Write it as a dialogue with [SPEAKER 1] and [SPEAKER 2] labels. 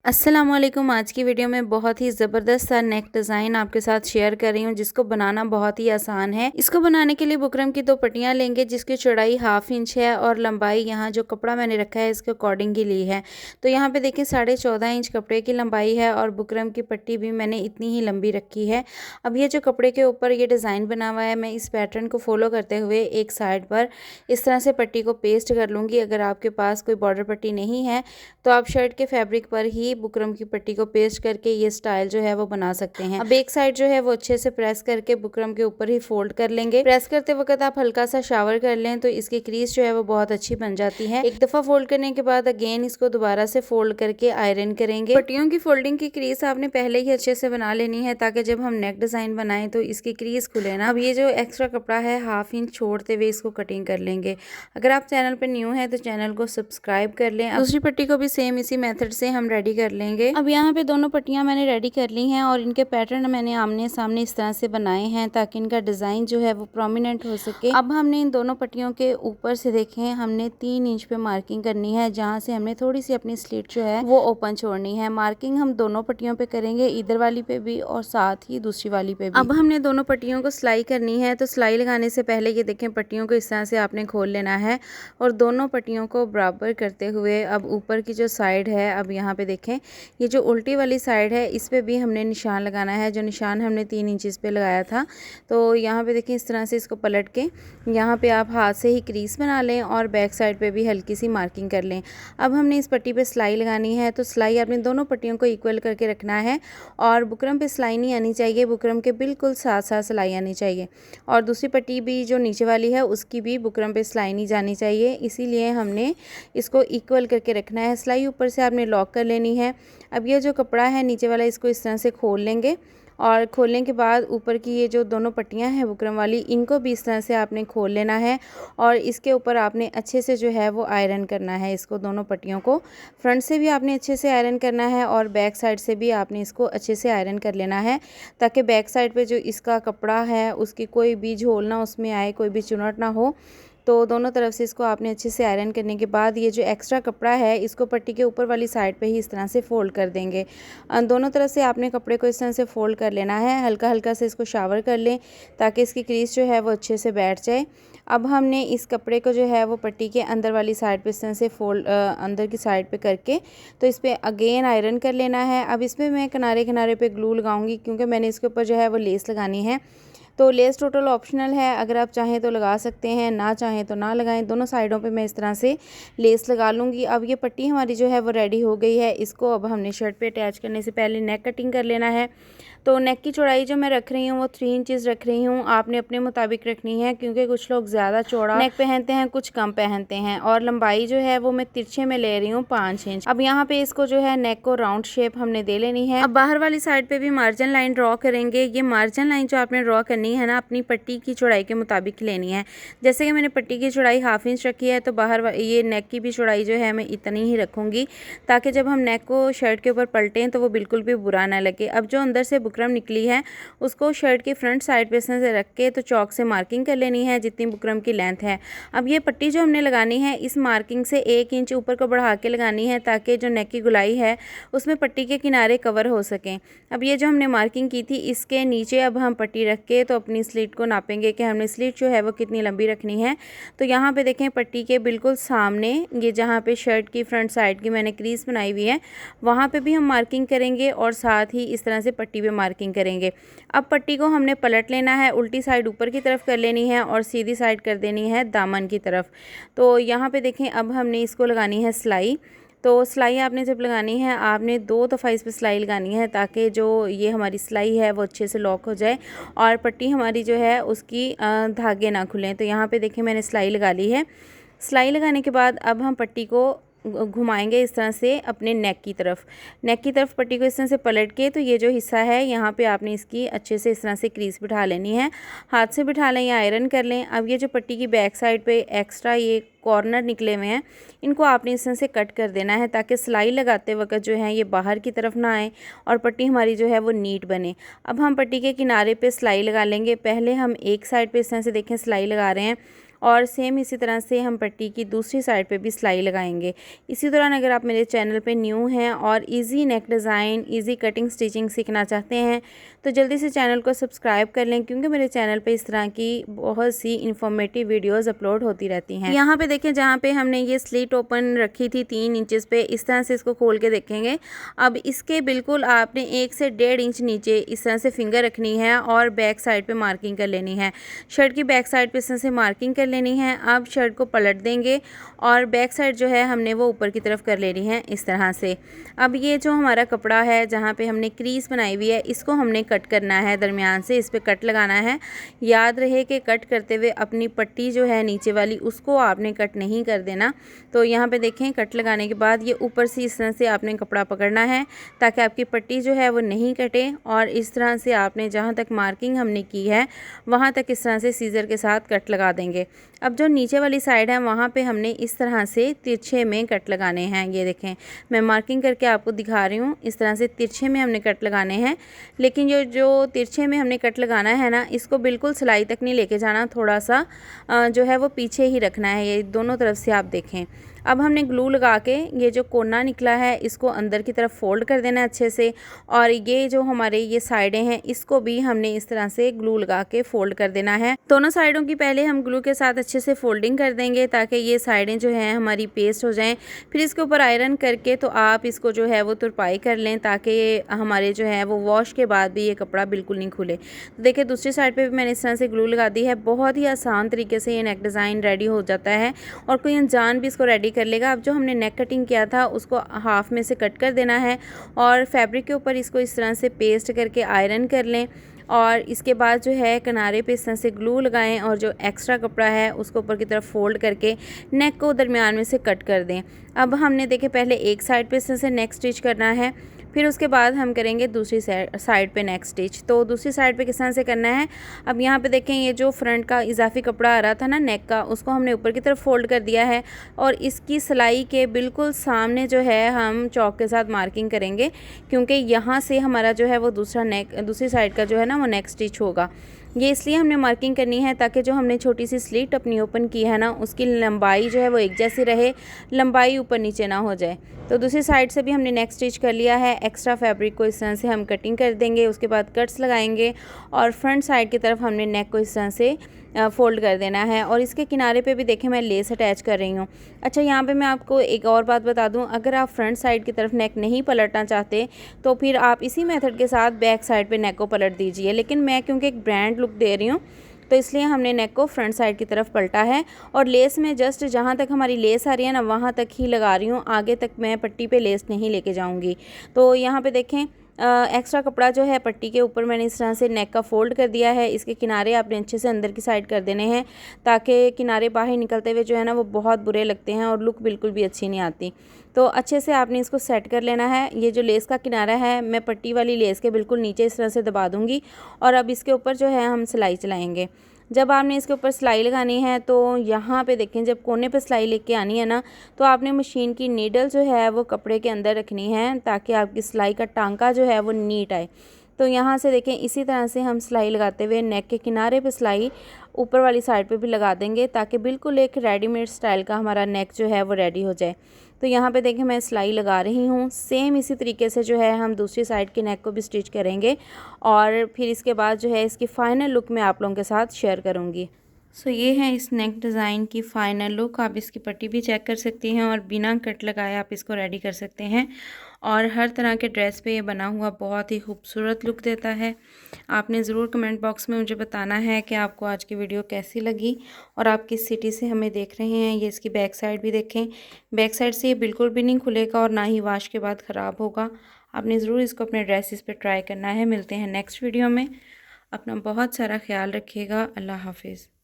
[SPEAKER 1] अस्सलामुअलैकुम। आज की वीडियो में बहुत ही ज़बरदस्त सा नेक डिज़ाइन आपके साथ शेयर कर रही हूँ, जिसको बनाना बहुत ही आसान है। इसको बनाने के लिए बुकरम की 2 पट्टियाँ लेंगे, जिसकी चौड़ाई 1/2 इंच है और लंबाई यहाँ जो कपड़ा मैंने रखा है इसके अकॉर्डिंग ही ली है। तो यहाँ पे देखिए 14.5 इंच कपड़े की लंबाई है और बुकरम की पट्टी भी मैंने इतनी ही लंबी रखी है। अब ये जो कपड़े के ऊपर ये डिज़ाइन बना हुआ है, मैं इस पैटर्न को फॉलो करते हुए एक साइड पर इस तरह से पट्टी को पेस्ट कर लूँगी। अगर आपके पास कोई बॉर्डर पट्टी नहीं है तो आप शर्ट के फैब्रिक पर ही बुकरम की पट्टी को पेस्ट करके ये स्टाइल जो है वो बना सकते हैं। अब एक साइड जो है वो अच्छे से प्रेस करके बुकरम के ऊपर ही फोल्ड कर लेंगे। प्रेस करते वक्त आप हल्का सा शावर कर लें तो इसकी क्रीज जो है वो बहुत अच्छी बन जाती है। एक दफा फोल्ड करने के बाद अगेन इसको दोबारा से फोल्ड करके आयरन करेंगे। पट्टियों की फोल्डिंग की क्रीज आपने पहले ही अच्छे से बना लेनी है, ताकि जब हम नेक डिजाइन बनाएं तो इसकी क्रीज खुले ना। अब ये जो एक्स्ट्रा कपड़ा है 1/2 इंच छोड़ते हुए इसको कटिंग कर लेंगे। अगर आप चैनल पर न्यू है तो चैनल को सब्सक्राइब कर लें। दूसरी पट्टी को भी सेम इसी मेथड से हम रेडी कर लेंगे। अब यहाँ पे दोनों पट्टियाँ मैंने रेडी कर ली हैं और इनके पैटर्न मैंने आमने सामने इस तरह से बनाए हैं ताकि इनका डिज़ाइन जो है वो प्रोमिनेंट हो सके। अब हमने इन दोनों पट्टियों के ऊपर से देखें हमने 3 इंच पे मार्किंग करनी है, जहाँ से हमने थोड़ी सी अपनी स्लिट जो है वो ओपन छोड़नी है। मार्किंग हम दोनों पट्टियों पे करेंगे, इधर वाली पे भी और साथ ही दूसरी वाली पे भी। अब हमने दोनों पट्टियों को सिलाई करनी है, तो सिलाई लगाने से पहले ये देखें पट्टियों को इस तरह से आपने खोल लेना है और दोनों पट्टियों को बराबर करते हुए अब ऊपर की जो साइड है, अब यहाँ पे देखें ये जो उल्टी वाली साइड है इस पे भी हमने निशान लगाना है, जो निशान हमने 3 इंचेस पे लगाया था। तो यहाँ पे देखें इस तरह से इसको पलट के यहाँ पे आप हाथ से ही क्रीज बना लें और बैक साइड पे भी हल्की सी मार्किंग कर लें। अब हमने इस पट्टी पे सिलाई लगानी है, तो सिलाई आपने दोनों पट्टियों को इक्वल करके रखना है और बुकरम पे सिलाई नहीं आनी चाहिए, बुकरम के बिल्कुल साथ साथ सिलाई आनी चाहिए। और दूसरी पट्टी भी जो नीचे वाली है उसकी भी बुकरम पे सिलाई नहीं जानी चाहिए, इसीलिए हमने इसको इक्वल करके रखना है। सिलाई ऊपर से आपने लॉक कर लेनी है। अब ये जो कपड़ा है नीचे वाला इसको इस तरह से खोल लेंगे और खोलने के बाद ऊपर की ये जो दोनों पट्टियां हैं बुकरम वाली, इनको भी इस तरह से आपने खोल लेना है और इसके ऊपर आपने अच्छे से जो है वो आयरन करना है। इसको दोनों पट्टियों को फ्रंट से भी आपने अच्छे से आयरन करना है और बैक साइड से भी आपने इसको अच्छे से आयरन कर लेना है, ताकि बैक साइड पे जो इसका कपड़ा है उसकी कोई भी झोल ना उसमें आए, कोई भी चुनट ना हो। तो दोनों तरफ से इसको आपने अच्छे से आयरन करने के बाद ये जो एक्स्ट्रा कपड़ा है इसको पट्टी के ऊपर वाली साइड पे ही इस तरह से फोल्ड कर देंगे। दोनों तरफ से आपने कपड़े को इस तरह से फोल्ड कर लेना है, हल्का हल्का से इसको शावर कर लें ताकि इसकी क्रीज जो है वो अच्छे से बैठ जाए। अब हमने इस कपड़े को जो है वो पट्टी के अंदर वाली साइड पे इस तरह से फोल्ड अंदर की साइड पे करके तो इस पर अगेन आयरन कर लेना है। अब इसमें मैं किनारे किनारे पे ग्लू लगाऊंगी, क्योंकि मैंने इसके ऊपर जो है वो लेस लगानी है। तो लेस टोटल ऑप्शनल है, अगर आप चाहें तो लगा सकते हैं, ना चाहें तो ना लगाएं। दोनों साइडों पे मैं इस तरह से लेस लगा लूँगी। अब ये पट्टी हमारी जो है वो रेडी हो गई है। इसको अब हमने शर्ट पे अटैच करने से पहले नेक कटिंग कर लेना है। तो नेक की चौड़ाई जो मैं रख रही हूँ वो 3 इंचेस रख रही हूँ, आपने अपने मुताबिक रखनी है, क्योंकि कुछ लोग ज़्यादा चौड़ा नेक पहनते हैं, कुछ कम पहनते हैं। और लंबाई जो है वो मैं तिरछे में ले रही हूँ 5 इंच। अब यहाँ पे इसको जो है नेक को राउंड शेप हमने दे लेनी है। अब बाहर वाली साइड पे भी मार्जिन लाइन ड्रॉ करेंगे। ये मार्जिन लाइन जो आपने ड्रॉ करनी है ना, अपनी पट्टी की चौड़ाई के मुताबिक लेनी है। जैसे कि मैंने पट्टी की चौड़ाई 1/2 इंच रखी है, तो बाहर ये नेक की भी चौड़ाई जो है मैं इतनी ही रखूँगी, ताकि जब हम नेक को शर्ट के ऊपर पलटें तो वो बिल्कुल भी बुरा ना लगे। अब जो अंदर से बुकरम निकली है उसको शर्ट की फ्रंट साइड पे से रख के तो चौक से मार्किंग कर लेनी है जितनी बुकरम की लेंथ है। अब ये पट्टी जो हमने लगानी है इस मार्किंग से 1 इंच ऊपर को बढ़ा के लगानी है, ताकि जो नेक की गुलाई है उसमें पट्टी के किनारे कवर हो सकें। अब ये जो हमने मार्किंग की थी इसके नीचे अब हम पट्टी रख के तो अपनी स्लिट को नापेंगे कि हमने स्लिट जो है वो कितनी लंबी रखनी है। तो यहाँ पे देखें पट्टी के बिल्कुल सामने ये जहाँ पे शर्ट की फ्रंट साइड की मैंने क्रीज बनाई हुई है वहाँ पे भी हम मार्किंग करेंगे और साथ ही इस तरह से पट्टी पे मार्किंग करेंगे। अब पट्टी को हमने पलट लेना है, उल्टी साइड ऊपर की तरफ कर लेनी है और सीधी साइड कर देनी है दामन की तरफ। तो यहाँ पे देखें अब हमने इसको लगानी है सिलाई। तो सिलाई आपने जब लगानी है आपने 2 दफ़ा इस पर सिलाई लगानी है, ताकि जो ये हमारी सिलाई है वो अच्छे से लॉक हो जाए और पट्टी हमारी जो है उसकी धागे ना खुलें। तो यहाँ पे देखें मैंने सिलाई लगा ली है। सिलाई लगाने के बाद अब हम पट्टी को घुमाएंगे इस तरह से अपने नेक की तरफ पट्टी को इस तरह से पलट के तो ये जो हिस्सा है यहाँ पे आपने इसकी अच्छे से इस तरह से क्रीज बिठा लेनी है, हाथ से बिठा लें या आयरन कर लें। अब ये जो पट्टी की बैक साइड पे एक्स्ट्रा ये कॉर्नर निकले हुए हैं इनको आपने इस तरह से कट कर देना है, ताकि सिलाई लगाते वक्त जो है ये बाहर की तरफ ना आए और पट्टी हमारी जो है वो नीट बने। अब हम पट्टी के किनारे पे सिलाई लगा लेंगे। पहले हम एक साइड पे इस तरह से देखें सिलाई लगा रहे हैं और सेम इसी तरह से हम पट्टी की दूसरी साइड पे भी सिलाई लगाएंगे। इसी दौरान अगर आप मेरे चैनल पे न्यू हैं और इजी नेक डिज़ाइन, इजी कटिंग स्टिचिंग सीखना चाहते हैं तो जल्दी से चैनल को सब्सक्राइब कर लें, क्योंकि मेरे चैनल पे इस तरह की बहुत सी इंफॉर्मेटिव वीडियोस अपलोड होती रहती हैं। यहाँ पे देखें, जहाँ पे हमने ये स्लीट ओपन रखी थी 3 इंचेस पे, इस तरह से इसको खोल के देखेंगे। अब इसके बिल्कुल आपने 1 से 1.5 इंच नीचे इस तरह से फिंगर रखनी है और बैक साइड पे मार्किंग कर लेनी है। शर्ट की बैक साइड पे इस तरह से मार्किंग कर लेनी है। अब शर्ट को पलट देंगे और बैक साइड जो है हमने वो ऊपर की तरफ कर लेनी है इस तरह से। अब ये जो हमारा कपड़ा है जहाँ पे हमने क्रीज बनाई हुई है, इसको हमने कट करना है दरमियान से, इस पे कट लगाना है। याद रहे कि कट करते हुए अपनी पट्टी जो है नीचे वाली उसको आपने कट नहीं कर देना। तो यहाँ पे देखें, कट लगाने के बाद ये ऊपर से इस तरह से आपने कपड़ा पकड़ना है ताकि आपकी पट्टी जो है वो नहीं कटे, और इस तरह से आपने जहाँ तक मार्किंग हमने की है वहाँ तक इस तरह से सीज़र के साथ कट लगा देंगे। अब जो नीचे वाली साइड है वहाँ पे हमने इस तरह से तिरछे में कट लगाने हैं। ये देखें, मैं मार्किंग करके आपको दिखा रही हूँ, इस तरह से तिरछे में हमने कट लगाने हैं। लेकिन जो तिरछे में हमने कट लगाना है ना, इसको बिल्कुल सिलाई तक नहीं लेके जाना, थोड़ा सा जो है वो पीछे ही रखना है। ये दोनों तरफ से आप देखें। अब हमने ग्लू लगा के ये जो कोना निकला है इसको अंदर की तरफ फोल्ड कर देना है अच्छे से, और ये जो हमारे ये साइडें हैं इसको भी हमने इस तरह से ग्लू लगा के फोल्ड कर देना है। दोनों साइडों की पहले हम ग्लू के साथ अच्छे से फोल्डिंग कर देंगे ताकि ये साइडें जो हैं हमारी पेस्ट हो जाएं। फिर इसके ऊपर आयरन करके तो आप इसको जो है वो तुरपाई कर लें ताकि हमारे जो है वो वॉश के बाद भी ये कपड़ा बिल्कुल नहीं खुले। तो देखिए, दूसरी साइड पर भी मैंने इस तरह से ग्लू लगा दी है। बहुत ही आसान तरीके से ये नेक डिज़ाइन रेडी हो जाता है और कोई अनजान भी इसको रेडी कर लेगा। अब जो हमने नेक कटिंग किया था उसको हाफ में से कट कर देना है और फैब्रिक के ऊपर इसको इस तरह से पेस्ट करके आयरन कर लें, और इसके बाद जो है किनारे पे इस तरह से ग्लू लगाएं और जो एक्स्ट्रा कपड़ा है उसको ऊपर की तरफ फोल्ड करके नेक को दरमियान में से कट कर दें। अब हमने देखे पहले एक साइड पे इस तरह से नेक स्टिच करना है, फिर उसके बाद हम करेंगे दूसरी साइड पे नेक स्टिच। तो दूसरी साइड पे किस तरह से करना है, अब यहाँ पे देखें, ये जो फ्रंट का इजाफी कपड़ा आ रहा था ना नेक का, उसको हमने ऊपर की तरफ फोल्ड कर दिया है और इसकी सिलाई के बिल्कुल सामने जो है हम चौक के साथ मार्किंग करेंगे, क्योंकि यहाँ से हमारा जो है वो दूसरी साइड का जो है ना वो नेक स्टिच होगा। ये इसलिए हमने मार्किंग करनी है ताकि जो हमने छोटी सी स्लीट अपनी ओपन की है ना उसकी लंबाई जो है वो एक जैसी रहे, लंबाई ऊपर नीचे ना हो जाए। तो दूसरी साइड से भी हमने नेक स्टिच कर लिया है। एक्स्ट्रा फैब्रिक को इस तरह से हम कटिंग कर देंगे, उसके बाद कट्स लगाएंगे और फ्रंट साइड की तरफ हमने नेक को इस तरह से फोल्ड कर देना है। और इसके किनारे पे भी देखें मैं लेस अटैच कर रही हूँ। अच्छा, यहाँ पे मैं आपको एक और बात बता दूँ, अगर आप फ्रंट साइड की तरफ नेक नहीं पलटना चाहते तो फिर आप इसी मेथड के साथ बैक साइड पे नेक को पलट दीजिए। लेकिन मैं क्योंकि एक ब्रांड लुक दे रही हूँ तो इसलिए हमने नेक को फ्रंट साइड की तरफ पलटा है, और लेस में जस्ट जहाँ तक हमारी लेस आ रही है ना वहाँ तक ही लगा रही हूँ, आगे तक मैं पट्टी पे लेस नहीं लेके जाऊँगी। तो यहाँ पे देखें, एक्स्ट्रा कपड़ा जो है पट्टी के ऊपर मैंने इस तरह से नेक का फोल्ड कर दिया है। इसके किनारे आपने अच्छे से अंदर की साइड कर देने हैं ताकि किनारे बाहर निकलते हुए जो है ना वो बहुत बुरे लगते हैं और लुक बिल्कुल भी अच्छी नहीं आती। तो अच्छे से आपने इसको सेट कर लेना है। ये जो लेस का किनारा है मैं पट्टी वाली लेस के बिल्कुल नीचे इस तरह से दबा दूँगी और अब इसके ऊपर जो है हम सिलाई चलाएँगे। जब आपने इसके ऊपर सिलाई लगानी है तो यहाँ पे देखें, जब कोने पे सिलाई लेके आनी है ना तो आपने मशीन की नीडल जो है वो कपड़े के अंदर रखनी है ताकि आपकी सिलाई का टांका जो है वो नीट आए। तो यहाँ से देखें, इसी तरह से हम सिलाई लगाते हुए नेक के किनारे पे सिलाई ऊपर वाली साइड पे भी लगा देंगे ताकि बिल्कुल एक रेडीमेड स्टाइल का हमारा नेक जो है वो रेडी हो जाए। तो यहाँ पे देखें मैं सिलाई लगा रही हूँ। सेम इसी तरीके से जो है हम दूसरी साइड के नेक को भी स्टिच करेंगे और फिर इसके बाद जो है इसकी फ़ाइनल लुक मैं आप लोगों के साथ शेयर करूँगी। सो ये है इस नेक डिज़ाइन की फ़ाइनल लुक। आप इसकी पट्टी भी चेक कर सकती हैं और बिना कट लगाए आप इसको रेडी कर सकते हैं और हर तरह के ड्रेस पे ये बना हुआ बहुत ही खूबसूरत लुक देता है। आपने ज़रूर कमेंट बॉक्स में मुझे बताना है कि आपको आज की वीडियो कैसी लगी और आप किस सिटी से हमें देख रहे हैं। ये इसकी बैक साइड भी देखें, बैक साइड से ये बिल्कुल भी नहीं खुलेगा और ना ही वॉश के बाद ख़राब होगा। आपने ज़रूर इसको अपने ड्रेसेस पे ट्राई करना है। मिलते हैं नेक्स्ट वीडियो में। अपना बहुत सारा ख्याल रखिएगा। अल्लाह हाफिज़।